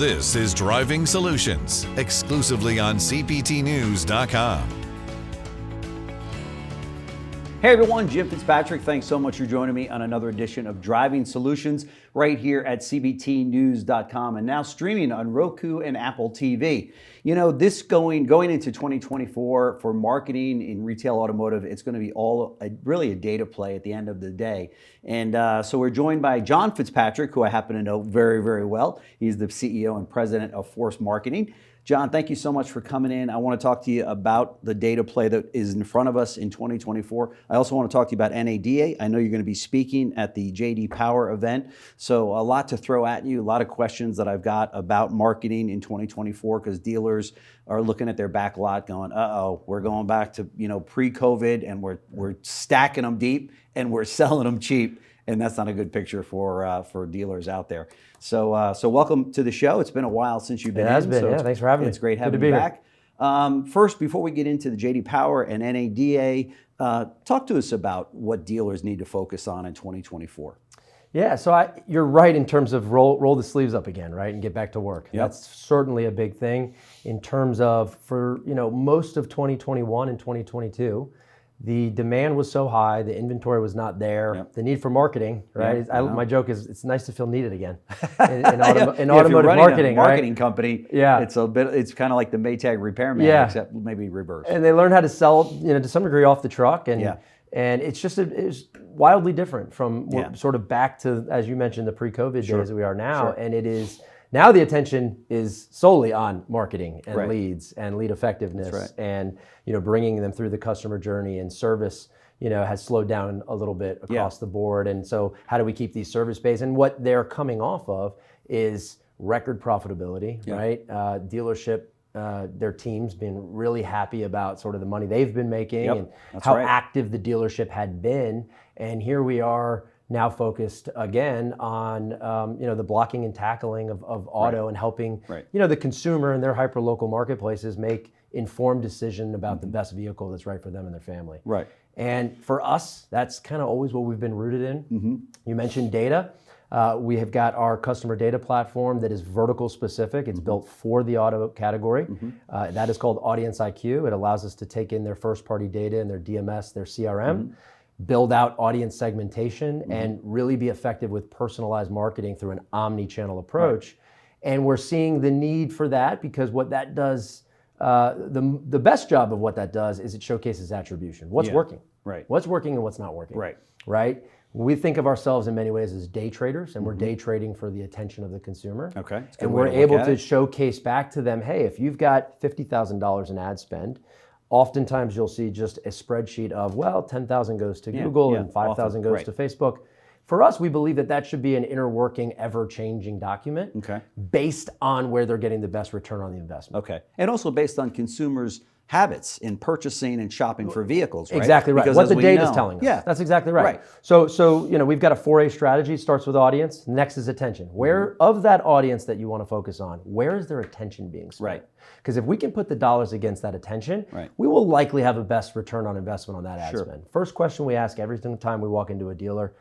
This is Driving Solutions, exclusively on CPTnews.com. Hey everyone, Jim Fitzpatrick. Thanks so much for joining me on another edition of Driving Solutions right here at CPTnews.com and now streaming on Roku and Apple TV. You know, this going into 2024 for marketing in retail automotive, it's going to be really a data play at the end of the day. And so we're joined by John Fitzpatrick, who I happen to know very, very well. He's the CEO and president of Force Marketing. John, thank you so much for coming in. I want to talk to you about the data play that is in front of us in 2024. I also want to talk to you about NADA. I know you're going to be speaking at the J.D. Power event. So a lot to throw at you, a lot of questions that I've got about marketing in 2024 because dealers are looking at their back lot going, uh-oh, we're going back to pre-COVID and we're stacking them deep and we're selling them cheap. And that's not a good picture for dealers out there. So welcome to the show. It's been a while since you've been in. It has been, yeah. Thanks for having me. It's great having you back. First, before we get into the J.D. Power and NADA, talk to us about what dealers need to focus on in 2024. Yeah, so you're right in terms of roll the sleeves up again, right, and get back to work. Yep. That's certainly a big thing in terms of for most of 2021 and 2022. The demand was so high, the inventory was not there. Yep. The need for marketing, right? Yep. My joke is it's nice to feel needed again in automotive marketing, a marketing right? company. Yeah, it's kind of like the Maytag repairman, except maybe reverse. And they learn how to sell, to some degree off the truck, and it's just it's wildly different from sort of back to, as you mentioned, the pre-COVID days that we are now, and it is. Now the attention is solely on marketing and leads and lead effectiveness, and bringing them through the customer journey, and service has slowed down a little bit across the board. And so how do we keep these service based? And what they're coming off of is record profitability, right? Dealership, their team's been really happy about sort of the money they've been making and how active the dealership had been. And here we are now focused again on the blocking and tackling of auto and helping the consumer and their hyperlocal marketplaces make informed decision about the best vehicle that's right for them and their family. Right. And for us, that's kind of always what we've been rooted in. Mm-hmm. You mentioned data. We have got our customer data platform that is vertical specific. It's built for the auto category. Mm-hmm. That is called Audience IQ. It allows us to take in their first party data and their DMS, their CRM. Build out audience segmentation and really be effective with personalized marketing through an omnichannel approach. And we're seeing the need for that because what that does, the best job of what that does is it showcases attribution. What's working? Right. What's working and what's not working? Right. We think of ourselves in many ways as day traders, and we're day trading for the attention of the consumer. Okay. And we're able to showcase back to them, hey, if you've got $50,000 in ad spend, oftentimes you'll see just a spreadsheet of, well, 10,000 goes to Google and 5,000 goes to Facebook. For us, we believe that should be an inner working, ever-changing document based on where they're getting the best return on the investment. Okay. And also based on consumers' habits in purchasing and shopping for vehicles, right? Exactly right. Because what the data is telling us. Yeah. That's exactly right. So we've got a 4A strategy. Starts with audience. Next is attention. Where of that audience that you want to focus on, where is their attention being spent? Right. Because if we can put the dollars against that attention, we will likely have a best return on investment on that ad spend. First question we ask every single time we walk into a dealer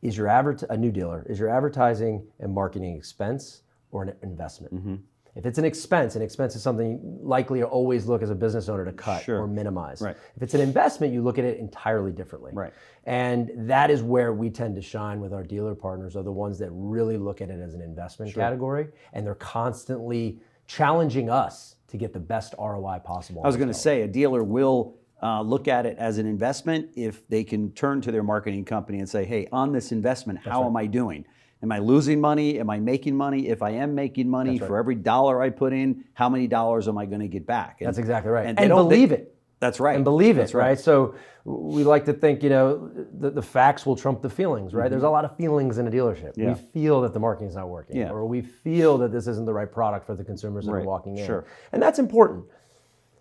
is a new dealer, is your advertising and marketing expense or an investment? Mm-hmm. If it's an expense is something you likely always look as a business owner to cut or minimize. Right. If it's an investment, you look at it entirely differently. Right. And that is where we tend to shine with our dealer partners, are the ones that really look at it as an investment category, and they're constantly challenging us to get the best ROI possible. I was going to say, a dealer will look at it as an investment if they can turn to their marketing company and say, hey, on this investment, how am I doing? Am I losing money? Am I making money? If I am making money, for every dollar I put in, how many dollars am I going to get back? That's exactly right. And believe it. That's right. And believe it, right? So we like to think, the facts will trump the feelings, right? There's a lot of feelings in a dealership. We feel that the marketing is not working, or we feel that this isn't the right product for the consumers that are walking in. And that's important.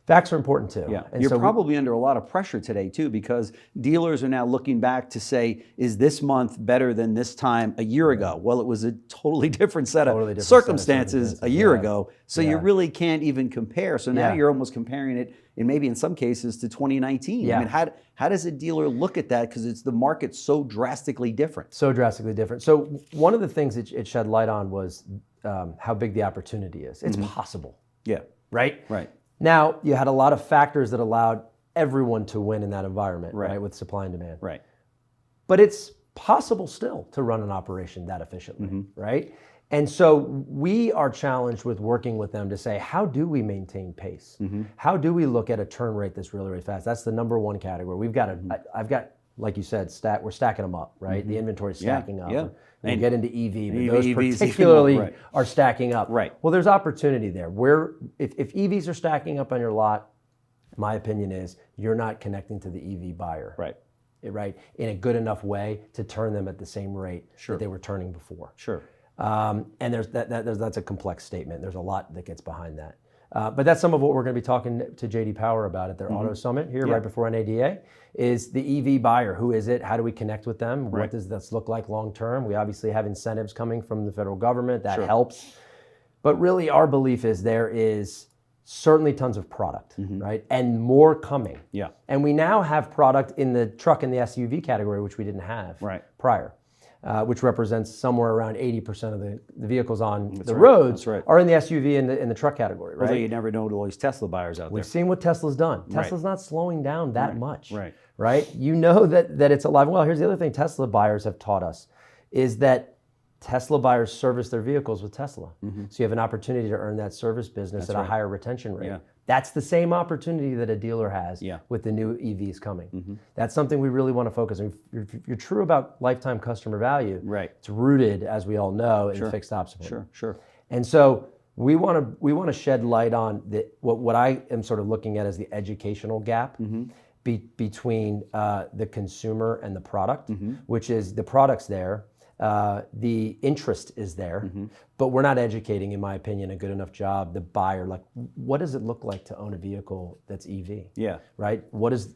Facts are important too. Yeah. And you're probably under a lot of pressure today too, because dealers are now looking back to say, is this month better than this time a year ago? Well, it was a totally different set of circumstances a year ago. So you really can't even compare. So now you're almost comparing it, and maybe in some cases, to 2019. Yeah. I mean, how does a dealer look at that? Because it's the market's so drastically different. So drastically different. So one of the things it shed light on was how big the opportunity is. It's possible. Yeah. Right? Right. Now, you had a lot of factors that allowed everyone to win in that environment, right, with supply and demand. Right. But it's possible still to run an operation that efficiently, right? And so we are challenged with working with them to say, how do we maintain pace? How do we look at a turn rate that's really, really fast? That's the number one category. We've got I've got, like you said, we're stacking them up, right? The inventory is stacking up. Yeah. We'll get into EV, but EVs those particularly are stacking up. Right. Well, there's opportunity there. If EVs are stacking up on your lot, my opinion is you're not connecting to the EV buyer. Right. Right, in a good enough way to turn them at the same rate that they were turning before. Sure. And that's a complex statement. There's a lot that gets behind that. But that's some of what we're going to be talking to JD Power about at their Auto Summit here right before NADA, is the EV buyer. Who is it? How do we connect with them? What does this look like long term? We obviously have incentives coming from the federal government. That helps. But really our belief is there is certainly tons of product, right? And more coming. Yeah. And we now have product in the truck and the SUV category, which we didn't have prior, which represents somewhere around 80% of the vehicles on the roads are in the SUV and in the truck category, right? Although you never know all these Tesla buyers out there. We've seen what Tesla's done. Tesla's not slowing down that much, right? You know that it's alive. Well, here's the other thing Tesla buyers have taught us is that Tesla buyers service their vehicles with Tesla. So you have an opportunity to earn that service business at a higher retention rate. Yeah. That's the same opportunity that a dealer has with the new EVs coming. That's something we really want to focus on. If you're true about lifetime customer value, it's rooted, as we all know, in fixed op support. Sure. And so we want to shed light on what I am sort of looking at as the educational gap between the consumer and the product, which is the product's there. The interest is there, but we're not educating, in my opinion, a good enough job, the buyer. Like, what does it look like to own a vehicle that's EV? Yeah. Right?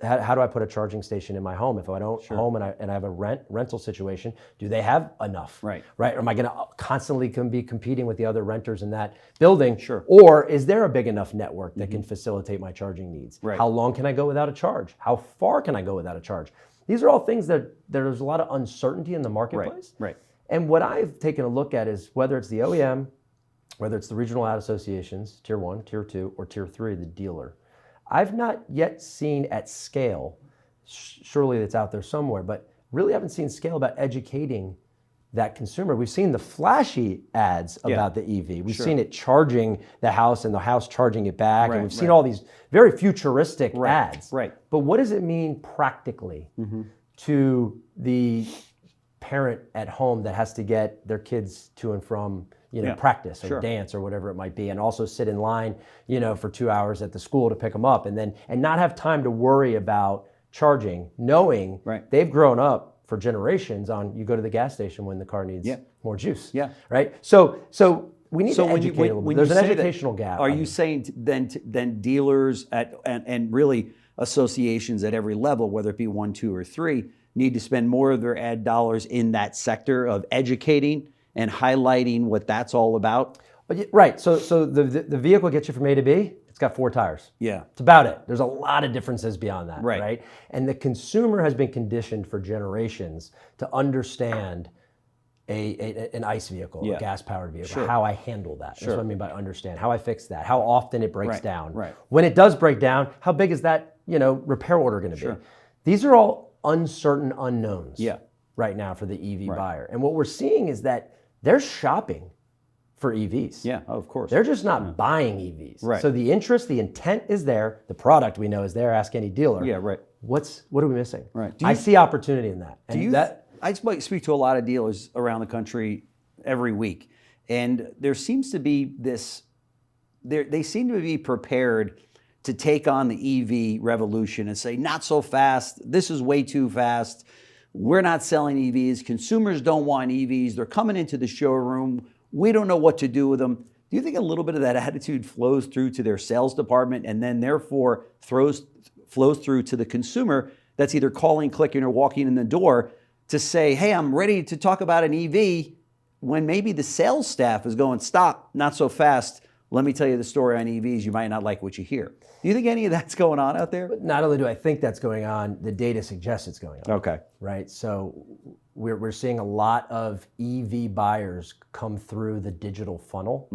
How do I put a charging station in my home? If I don't home and I have a rental situation, do they have enough? Right? Or am I going to constantly be competing with the other renters in that building? Or is there a big enough network that can facilitate my charging needs? How long can I go without a charge? How far can I go without a charge? These are all things that there's a lot of uncertainty in the marketplace. Right. And what I've taken a look at is whether it's the OEM, whether it's the regional ad associations, tier 1, tier 2, or tier 3, the dealer. I've not yet seen at scale, surely it's out there somewhere, but really haven't seen scale about educating that consumer. We've seen the flashy ads about the EV. We've seen it charging the house and the house charging it back. And we've seen all these very futuristic ads. But what does it mean practically to the parent at home that has to get their kids to and from practice or dance or whatever it might be, and also sit in line for 2 hours at the school to pick them up, and not have time to worry about charging, knowing they've grown up for generations on you go to the gas station when the car needs more juice. Right? So we need to educate a little bit. There's an educational gap. Are you saying then dealers and really associations at every level, whether it be 1, 2, or 3, need to spend more of their ad dollars in that sector of educating and highlighting what that's all about? Right. So the vehicle gets you from A to B. It's got 4 tires. Yeah. It's about it. There's a lot of differences beyond that. Right. And the consumer has been conditioned for generations to understand an ICE vehicle, a gas-powered vehicle, how I handle that. That's what I mean by understand. How I fix that. How often it breaks down. When it does break down, how big is that repair order going to be? These are all uncertain unknowns right now for the EV buyer. And what we're seeing is that they're shopping for EVs. Yeah, of course. They're just not buying EVs. So the interest, the intent is there. The product we know is there. Ask any dealer. Yeah, right. What are we missing? Right. I see opportunity in that. And I speak to a lot of dealers around the country every week, and there seems to be this. They seem to be prepared to take on the EV revolution and say, not so fast. This is way too fast. We're not selling EVs. Consumers don't want EVs. They're coming into the showroom. We don't know what to do with them. Do you think a little bit of that attitude flows through to their sales department and then therefore flows through to the consumer that's either calling, clicking, or walking in the door to say, hey, I'm ready to talk about an EV, when maybe the sales staff is going, stop, not so fast. Let me tell you the story on EVs. You might not like what you hear. Do you think any of that's going on out there? But not only do I think that's going on, the data suggests it's going on. Okay. Right? So we're seeing a lot of EV buyers come through the digital funnel,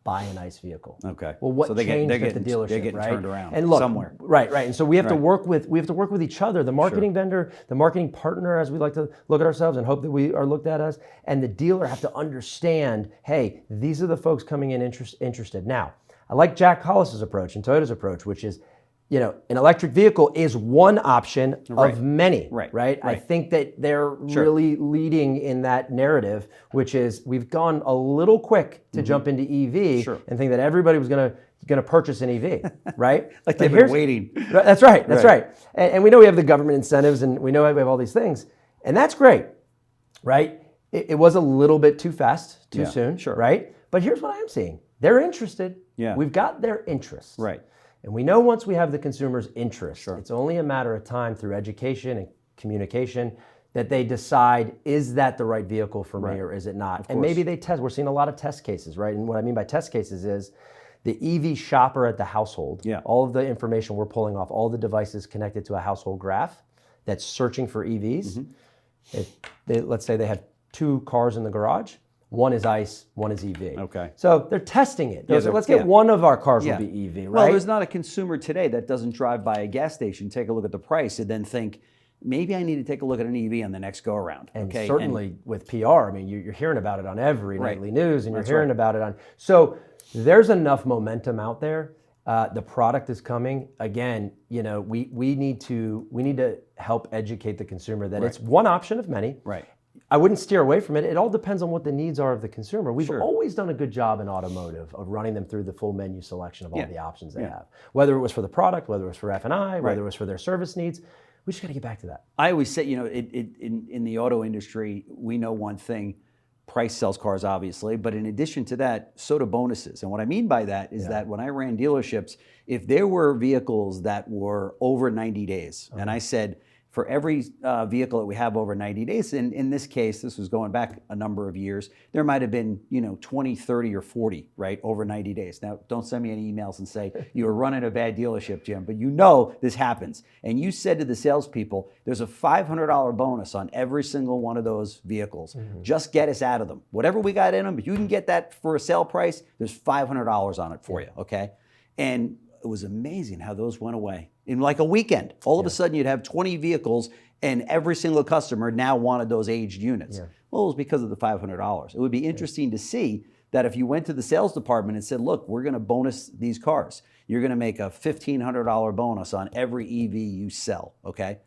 buy a nice vehicle. Okay. Well, what so changed at the dealership, they're getting right? turned around and look, somewhere. Right. And so we have to work with each other, the marketing vendor, the marketing partner, as we like to look at ourselves and hope that we are looked at as, and the dealer have to understand, hey, these are the folks coming in interested. Now, I like Jack Hollis's approach and Toyota's approach, which is, an electric vehicle is one option of many, right? I think that they're really leading in that narrative, which is we've gone a little quick to jump into EV and think that everybody was going to purchase an EV, right? Like they've been waiting. That's right. And we know we have the government incentives and we know we have all these things, and that's great, right? It was a little bit too fast, too soon, right? But here's what I am seeing. They're interested. Yeah. We've got their interests. Right. And we know once we have the consumer's interest, it's only a matter of time through education and communication that they decide, is that the right vehicle for me or is it not? And maybe they test. We're seeing a lot of test cases, right? And what I mean by test cases is the EV shopper at the household, all of the information we're pulling off, all the devices connected to a household graph that's searching for EVs. Let's say they have 2 cars in the garage. One is ICE, one is EV. Okay. So they're testing it. Let's get one of our cars will be EV, right? Well, there's not a consumer today that doesn't drive by a gas station, take a look at the price, and then think, maybe I need to take a look at an EV on the next go around. And certainly with PR, I mean, you're hearing about it on every nightly news, and you're hearing about it on. So there's enough momentum out there. The product is coming. Again, we need to help educate the consumer that it's one option of many. Right. I wouldn't steer away from it. It all depends on what the needs are of the consumer. We've always done a good job in automotive of running them through the full menu selection of all the options they have. Whether it was for the product, whether it was for F&I, whether it was for their service needs. We just got to get back to that. I always say, in the auto industry, we know one thing, price sells cars, obviously, but in addition to that, so do bonuses. And what I mean by that is that when I ran dealerships, if there were vehicles that were over 90 days, and I said, for every vehicle that we have over 90 days, and in this case, this was going back a number of years, there might have been 20, 30, or 40, right, over 90 days. Now, don't send me any emails and say, you were running a bad dealership, Jim, but this happens. And you said to the salespeople, there's a $500 bonus on every single one of those vehicles. Just get us out of them. Whatever we got in them, if you can get that for a sale price, there's $500 on it for you, okay? And it was amazing how those went away. In like a weekend, all of a sudden you'd have 20 vehicles and every single customer now wanted those aged units. Well, it was because of the $500. It would be interesting to see that if you went to the sales department and said, look, we're going to bonus these cars. You're going to make a $1,500 bonus on every EV you sell, okay?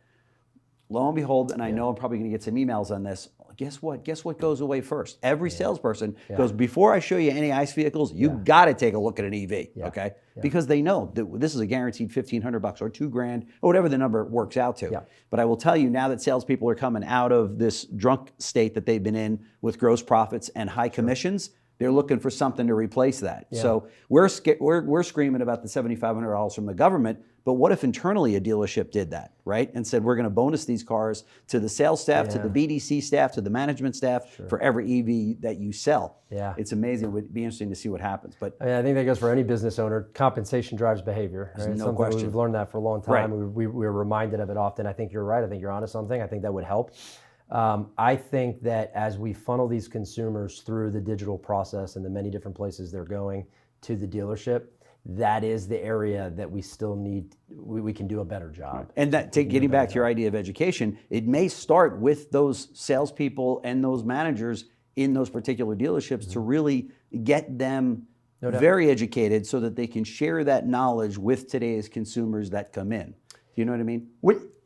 Lo and behold, and I know I'm probably going to get some emails on this, guess what? Guess what goes away first? Every salesperson goes, before I show you any ICE vehicles, you got to take a look at an EV, okay? Because they know that this is a guaranteed $1,500 or $2,000 or whatever the number works out to. But I will tell you now that salespeople are coming out of this drunk state that they've been in with gross profits and high commissions, they're looking for something to replace that. So we're screaming about the $7,500 from the government, but what if internally a dealership did that, right? And said, we're going to bonus these cars to the sales staff, to the BDC staff, to the management staff for every EV that you sell. It's amazing. It would be interesting to see what happens. But I think that goes for any business owner. Compensation drives behavior. Right? No question. We've learned that for a long time. We're reminded of it often. I think you're right. I think you're onto something. I think that would help. I think that as we funnel these consumers through the digital process and the many different places they're going to the dealership, that is the area that we still need, we can do a better job. And that, getting back to your idea of education, it may start with those salespeople and those managers in those particular dealerships to really get them very educated so that they can share that knowledge with today's consumers that come in. Do you know what I mean?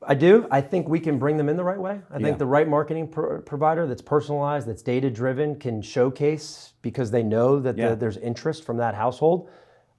I do. I think we can bring them in the right way. I think the right marketing provider that's personalized, that's data-driven, can showcase, because they know that there's interest from that household,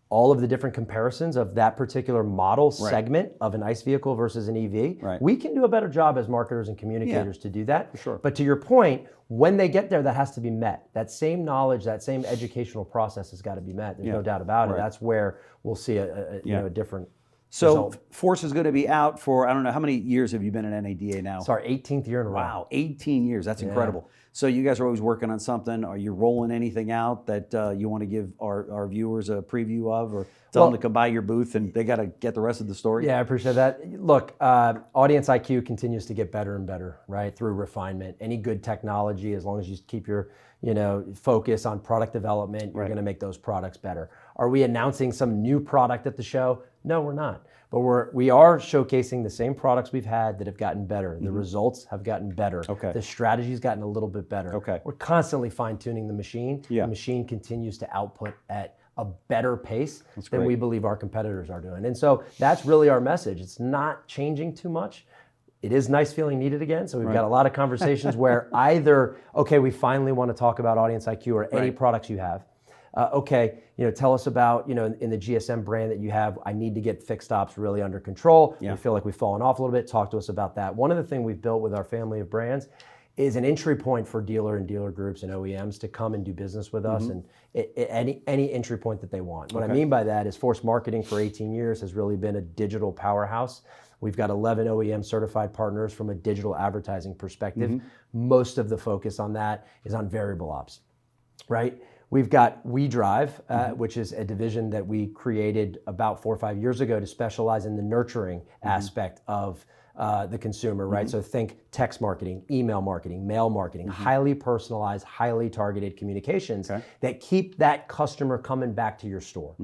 all of the different comparisons of that particular model segment of an ICE vehicle versus an EV. We can do a better job as marketers and communicators to do that. But to your point, when they get there, that has to be met. That same knowledge, that same educational process has got to be met. There's no doubt about it. That's where we'll see a different So Force is going to be out for, I don't know, how many years have you been at NADA now? It's our 18th year in a row. Wow, 18 years. That's incredible. So you guys are always working on something. Are you rolling anything out that you want to give our viewers a preview of, or tell them to come by your booth and they got to get the rest of the story? Yeah, I appreciate that. Look, audience IQ continues to get better and better, right? Through refinement. Any good technology, as long as you keep your focus on product development, you're going to make those products better. Are we announcing some new product at the show? No, we're not. But we are showcasing the same products we've had that have gotten better. The results have gotten better. Okay. The strategy's gotten a little bit better. Okay. We're constantly fine-tuning the machine. Yeah. The machine continues to output at a better pace than we believe our competitors are doing. And so that's really our message. It's not changing too much. It is nice feeling needed again. So we've got a lot of conversations where either, okay, we finally want to talk about audience IQ or any products you have. Tell us about, in the GSM brand that you have, I need to get fixed ops really under control. We feel like we've fallen off a little bit. Talk to us about that. One of the things we've built with our family of brands is an entry point for dealer groups and OEMs to come and do business with us, and any entry point that they want. What I mean by that is Force Marketing for 18 years has really been a digital powerhouse. We've got 11 OEM certified partners from a digital advertising perspective. Most of the focus on that is on variable ops, right? We've got WeDrive, which is a division that we created about 4 or 5 years ago to specialize in the nurturing aspect of the consumer, right? So think text marketing, email marketing, mail marketing, highly personalized, highly targeted communications that keep that customer coming back to your store.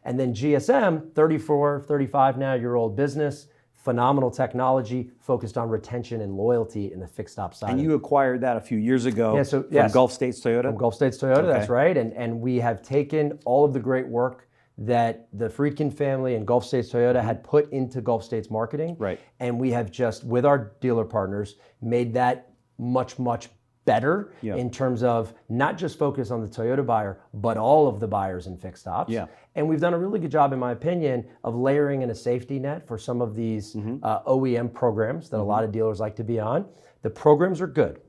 And then GSM, 34, 35 now year old business, phenomenal technology focused on retention and loyalty in the fixed ops side. And you acquired that a few years ago from Gulf States Toyota? From Gulf States Toyota, that's right. And we have taken all of the great work that the Friedkin family and Gulf States Toyota had put into Gulf States marketing. Right. And we have just, with our dealer partners, made that much, much better in terms of not just focus on the Toyota buyer, but all of the buyers in fixed ops. And we've done a really good job, in my opinion, of layering in a safety net for some of these OEM programs that a lot of dealers like to be on. The programs are good.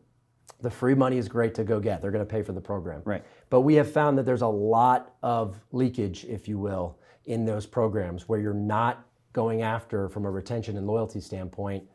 The free money is great to go get. They're going to pay for the program. Right. But we have found that there's a lot of leakage, if you will, in those programs where you're not going after, from a retention and loyalty standpoint,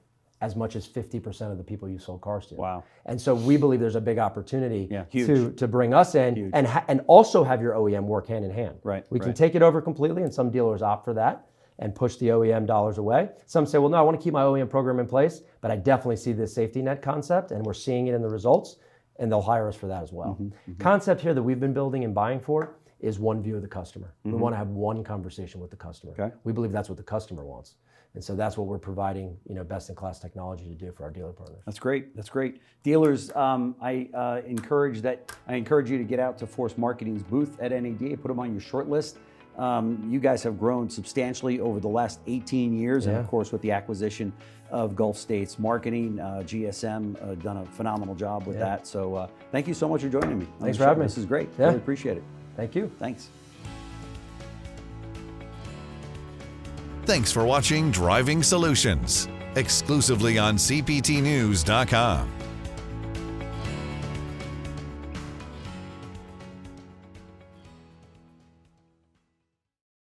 as much as 50% of the people you sold cars to. Wow. And so we believe there's a big opportunity to bring us in and also have your OEM work hand in hand. Right. We can take it over completely, and some dealers opt for that and push the OEM dollars away. Some say, well, no, I want to keep my OEM program in place, but I definitely see this safety net concept, and we're seeing it in the results, and they'll hire us for that as well. Concept here that we've been building and buying for is one view of the customer. We want to have one conversation with the customer. We believe that's what the customer wants. And so that's what we're providing, best-in-class technology to do for our dealer partners. That's great. That's great. Dealers, I encourage you to get out to Force Marketing's booth at NADA. Put them on your short list. You guys have grown substantially over the last 18 years, and of course, with the acquisition of Gulf States Marketing, GSM done a phenomenal job with that. So thank you so much for joining me. Thanks for having me. This is great. Really appreciate it. Thank you. Thanks. Thanks for watching Driving Solutions, exclusively on CPTnews.com.